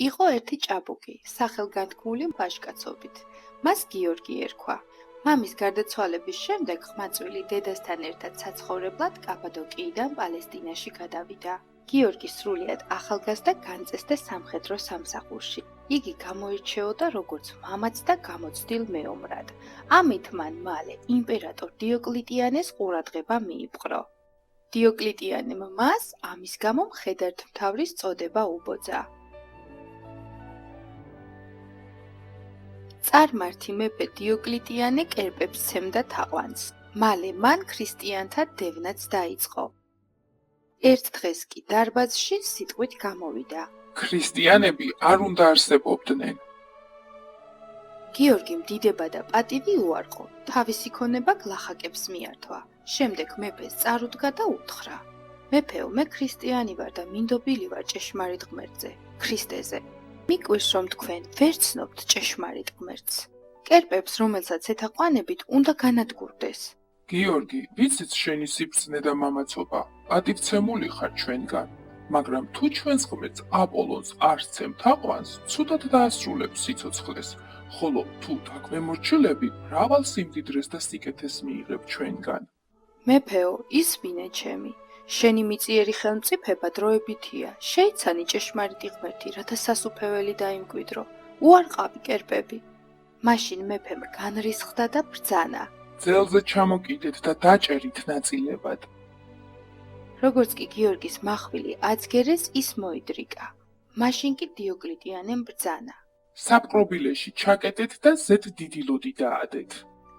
იყო ერთი ჭაბუკი, სახელგანთქმული ვაჟკაცობით. მას გიორგი ერქვა. მამის გარდაცვალების შემდეგ ხმაწვილი დედასთან ერთად საცხოვრებლად კაპადოკიიდან პალესტინაში გადავიდა. გიორგი სრულიად ახალგაზრდა განწესდა სამხედრო სამსახურში. იგი გამოირჩეოდა როგორც მამაც და გამოცდილ მეომრად. ამით მან მალე იმპერატორ დიოკლიტიანეს ყურადღება მიიპყრო. დიოკლიტიანემ მას ამის გამო მხედართმთავრის წოდება უბოძა. წარმართი მეფე დიოკლიტიანე კერპებს სცემდა თაყვანს. მალე მან ქრისტიანთა დევნაც დაიწყო. ერთ დღეს კი დარბაზში სიტყვით გამოვიდა. ქრისტიანები არ უნდა არსებობდნენ. გიორგიმ დიდება და პატივი უარყო, თავისი ქონება გლახაკებს მიართვა. შემდეგ მეფეს წარუდგა და უთხრა: მეფეო, მე ქრისტიანი ვარ და მინდობილი ვარ ჭეშმარიტ ღმერთზე, ქრისტეზე. მიკვირს, რომ თქვენ ვერ ცნობთ ჭეშმარიტ ღმერთს. კერპებს, რომელსაც ეთაყვანებით, უნდა განადგურდეს. გიორგი, ვიცით შენი სიბრძნე და მამაცობა, პატივცემული ხარ ჩვენგან, მაგრამ თუ ჩვენს ღმერთს აპოლონს არ სცემ თაყვანს, ცუდად დაასრულებს სიცოცხლეს, ხოლო თუ დაგვემორჩილები, მრავალ სიმდიდრეს და სიკეთეს მიიღებ ჩვენგან. მეფეო, ისმინე ჩემი. შენი მიწიერი ხელმწიფება დროებითია. შეიცანი ჭეშმარიტი ღმერთი, რათა სასუფეველი დაიმკვიდრო. უარყავი კერპები. მაშინ მეფემ განრისხდა და ბრძანა. ძელზე ჩამოკიდეთ და დაჭერით ნაწილებად. როგორც კი გიორგის მახვილი აცგერეს, ის მოიდრიკა. მაშინ კი დიოკლიტიანემ ბრძანა. საპყრობილეში ჩაკეტეთ და ზედ დიდი ლოდი დაადეთ.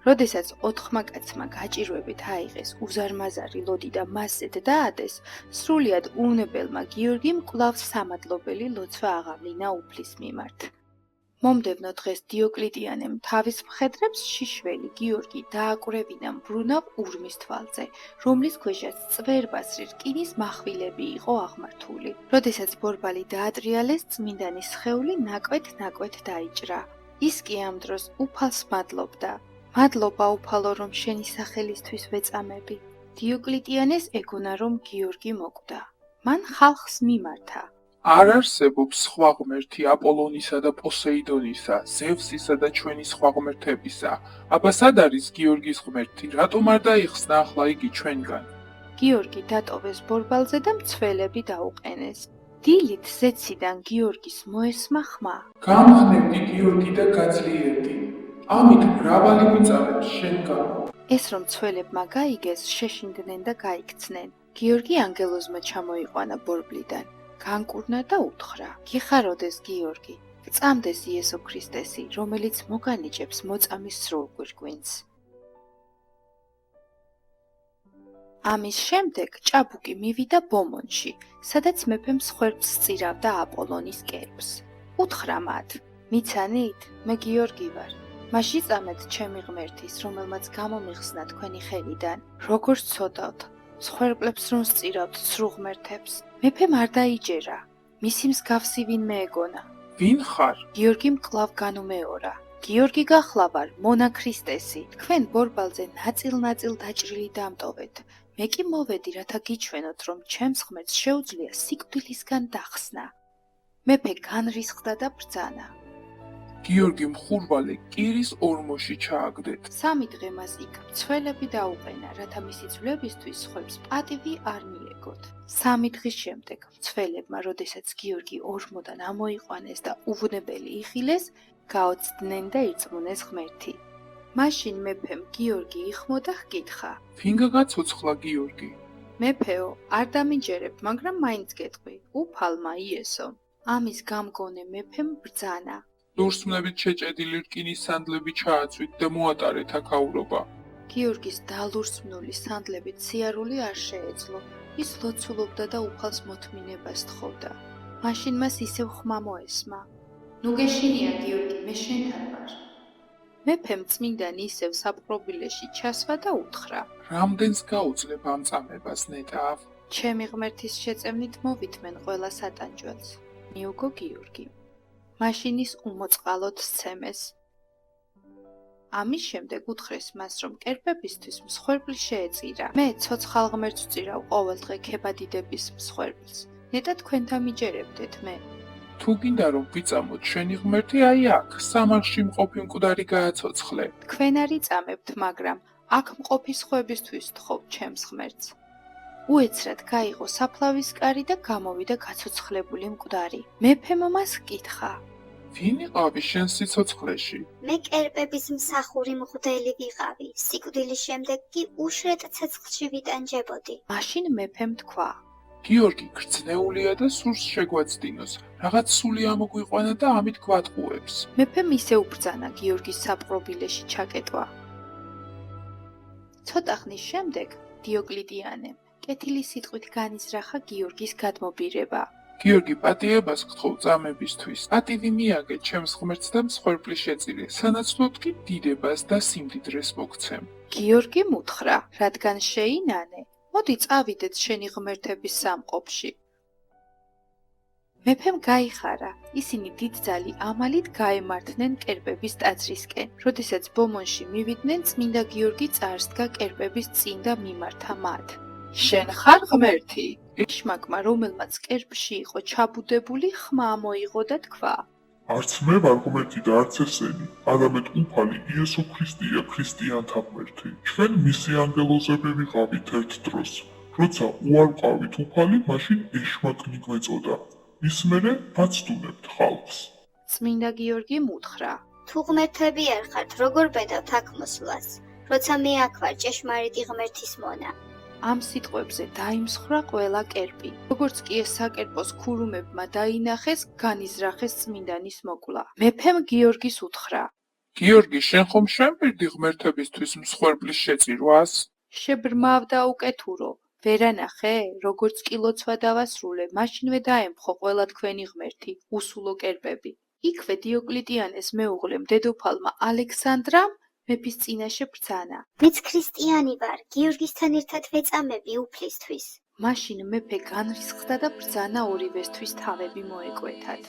როდესაც 4 კაცმა გაჭირვებით აიღეს უზარმაზარი ლოდი და მასზედ დაადეს, სრულიად უვნებელმა გიორგიმ კვლავ სამადლობელი ლოცვა აღავლინა უფლის მიმართ. მომდევნო დღეს დიოკლიტიანემ თავის მხედრებს შიშველი გიორგი დააკვრევინა მბრუნავ ურმის თვალზე, რომლის ქვეშაც წვერბასრი რკინის mahvilები იყო აღმართული. როდესაც ბორბალი დაატრიალეს, წმინდანის სხეული ნაკვეთ დაიჭრა. ის კი ამ დროს უფალს მადლობდა. მადლობა უფალო, რომ შენი სახელისთვის ვეწამები. დიოკლიტიანეს ეგონა, რომ გიორგი მოკვდა. მან ხალხს მიმართა. არ არსებობს სხვა ღმერთი აპოლონისა და პოსეიდონისა, ზევსისა და ჩვენი სხვა ღმერთებისა. აბა სად არის გიორგის ღმერთი? რატომ არ დაიხსნა ახლა იგი ჩვენგან? გიორგი დატოვეს ბორბალზე და მცველები დაუყენეს. დილით ზეციდან გიორგის მოესმა ხმა. გამხნევდი გიორგი და გაძლიერდი. ამით მრავალი მიწამებს შენ გამო. ეს რომ მცველებმა გაიგეს, შეშინდნენ და გაიქცნენ. გიორგი ანგელოზმა ჩამოიყვანა ბორბლიდან. განკურნა და უთხრა: გიხაროდეს გიორგი, გწამდეს იესო ქრისტესი, რომელიც მოგანიჭებს მოწამის სრულ გვირგვინს. ამის შემდეგ ჭაბუკი მივიდა ბომონში, სადაც მეფემ სხვერპს სწირავდა აპოლონის კერპს. უთხრა მათ: მიცანით, მე გიორგი ვარ. მაშინ წამეთ ჩემი ღმერთის, რომელმაც გამომიხსნა თქვენი ხელიდან, როგორც ცოდავთ, სხვერპლებს რომ სწირავთ სრულ ღმერთებს. მეფემ არ დაიჯერა. მისი მსგავსი ვინმე ეგონა. ვინ ხარ? გიორგიმ კვლავ განუმეორა. გიორგი გახლავარ, მონა ქრისტესი. თქვენ ბორბალზე ნაწილ-ნაწილ დაჭრილი დამტოვეთ. მე კი მოვედი, რათა გიჩვენოთ, რომ ჩემს ღმერთს შეუძლია სიკვდილისგან დახსნა. მეფე განრისხდა და ბრძანა. გიორგი მხურვალე კირის ორმოში ჩააგდეთ. 3 დღე მას იქ მცველები დაუყენა, რათა მისი ძვლებისთვის სხვებს პატივი არ მიეგოთ. 3 დღის შემდეგ მცველებმა, როდესაც გიორგი ორმოდან ამოიყვანეს და უვნებელი იხილეს, გაოცდნენ და ირწმუნეს ღმერთი. მაშინ მეფემ გიორგი იხმო და ჰკითხა: ვინ გაგაცოცხლა გიორგი? მეფეო, არ დამიჯერებ, მაგრამ მაინც გეტყვი, უფალმა იესო. ამის გამგონე მეფემ ბრძანა. ლურსმნებით შეჭედილი რკინის სანდლები ჩააცვით და მოატარეთ აქაურობა. გიორგის დალურსმნული სანდლებით სიარული არ შეეძლო. ის ლოცულობდა და უფალს მოთმინებას თხოვდა. მაშინ მას ისევ ხმა მოესმა. ნუ გეშინია გიორგი, მე შენთან ვარ. მეფემ წმინდანი ისევ საპყრობილეში ჩასვა და უთხრა: რამდენს გაუძლებ ამ წამებას, ნეტავ? ჩემი ღმერთის შეწევნით მოვითმენ ყველა სატანჯველს. მიუგო გიორგი. მაშინ ის უმოწყალოდ სცემეს. ამის შემდეგ უთხრეს მას, რომ კერპებისთვის მსხვერპლი შეეწირა. მე ცოცხალ ღმერთს ვწირავ ყოველდღე ქებადიდების მსხვერპლს. ნეტა თქვენ დამიჯერებდეთ მე. თუ გინდა რომ ვიწამოთ შენი ღმერთი აი აქ, სამარხში მყოფი მკვდარი გააცოცხლე. თქვენ არ იწამებთ, მაგრამ აქ მყოფი სხვებისთვის თხოვთ ჩემს ღმერთს. უეცრად გაიღო საფლავის კარი და გამოვიდა გაცოცხლებული მკვდარი. მეფემ მას ჰკითხა: ვინ იყავი შენ სიცოცხლეში? მე კერპების მსახური მღვდელი ვიყავი, სიკვდილის შემდეგ კი უშრეტ ცეცხლში ვიტანჯებოდი. მაშინ მეფემ თქვა: გიორგი გრძნეულია და სურს შეგვაცდინოს. რაღაც სული ამოგვიყვანა და ამით გვატყუებს. მეფემ ისე უბრძანა გიორგის საპყრობილეში ჩაკეტვა. ცოტა ხნის შემდეგ დიოკლეტიანემ კეთილი სიტყვით განიზრახა გიორგის გადმობირება. გიორგი, პატიებას გთხოვ წამებისთვის. პატივი მიაგე ჩემს ღმერთს და მსხვერპლი შეწირე, სანაცვლოდ კი დიდებას და სიმდიდრეს მოგცემ. გიორგიმ უთხრა: რადგან შეინანე, მოდი წავიდეთ შენი ღმერთების სამყოფში. მეფემ გაიხარა, ისინი დიდძალი ამალით გაემართნენ კერპების ტაძრისკენ. როდესაც ბომონში მივიდნენ, წმინდა გიორგი წარსდგა კერპების წინ და მიმართა მათ. შენ ხარ ღმერთი? ეშმაკმა, რომელმაც კერპში იყო ჩაბუდებული, ხმა მოიღო და თქვა: არც მე ვარ ღმერთი და არც ესენი, არამედ უფალი იესო ქრისტეა, ქრისტიანთა ღმერთი. ჩვენ მისი ანგელოზები ვიყავით ერთ დროს. როცა უარყავით უფალი, მაშინ ეშმაკნი გვეწოდა. ის მერე ვაცდუნებთ ხალხს. წმინდა გიორგიმ უთხრა: თუ ღმერთები არ ხართ, როგორ ბედავთ აქ მოსვლას, როცა მე აქ ვარ ჭეშმარიტი ღმერთის მონა. ამ სიტყვებზე დაიმსხვრა ყველა კერპი. როგორც კი ეს საკერპოს ქურუმებმა დაინახეს, განიზრახეს წმინდანის მოკვლა. მეფემ გიორგის უთხრა: გიორგი, შენ ხომ შემპირდი ღმერთებისთვის მსხვერპლის შეწირვას? შებრმავდა უკეთურო. ვერანახე, როგორც კი ლოცვა დავასრულე, მაშინვე დაემხო ყველა თქვენი ღმერთი, უსულო კერპები. იქვე დიოკლეტიანეს მეუღლემ დედოფალმა ალექსანდრამ მეფის წინაშე ბრძანა. მეც ქრისტიანი ვარ, გიორგისთან ერთად ვეწამები უფლისთვის. მაშინ მეფე განრისხდა და ბრძანა ორივესთვის თავები მოეკვეთათ.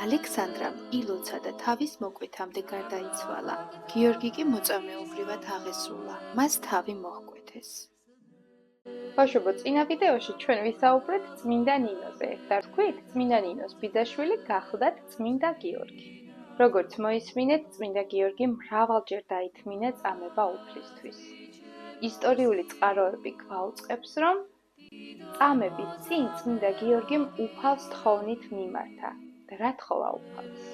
ალექსანდრამ ილოცა და თავის მოკვეთამდე გარდაიცვალა. გიორგი კი მოწამეობრივად აღესრულა. მას თავი მოჰკვეთეს. ბავშვებო, წინა ვიდეოში ჩვენ ვისაუბრეთ წმინდა ნინოზე და თქვით, წმინდა ნინოს ბიძაშვილი გახლდათ წმინდა გიორგი. როგორც მოისმინეთ, წმინდა გიორგი მრავალჯერ დაითმინა წამება უფლისთვის. ისტორიული წყაროები გვაუწყებს, რომ წამების წინ წმინდა გიორგიმ უფალს თხოვნით მიმართა. და რა თხოვა უფალს?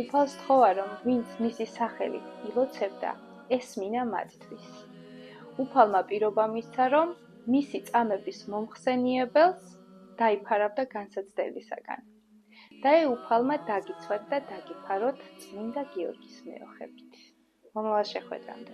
უფალს თხოვა, რომ ვინც მისი სახელით ილოცებდა, ესმინა მათთვის. უფალმა პირობა მისცა, რომ მისი წამების მომხსენიებელს დაიფარავდა განსაცდელისაგან. და უფალმა დაგიცვათ და დაგიფაროთ წმინდა გიორგის მეოხებით. მომავალ შეხვედრამდე.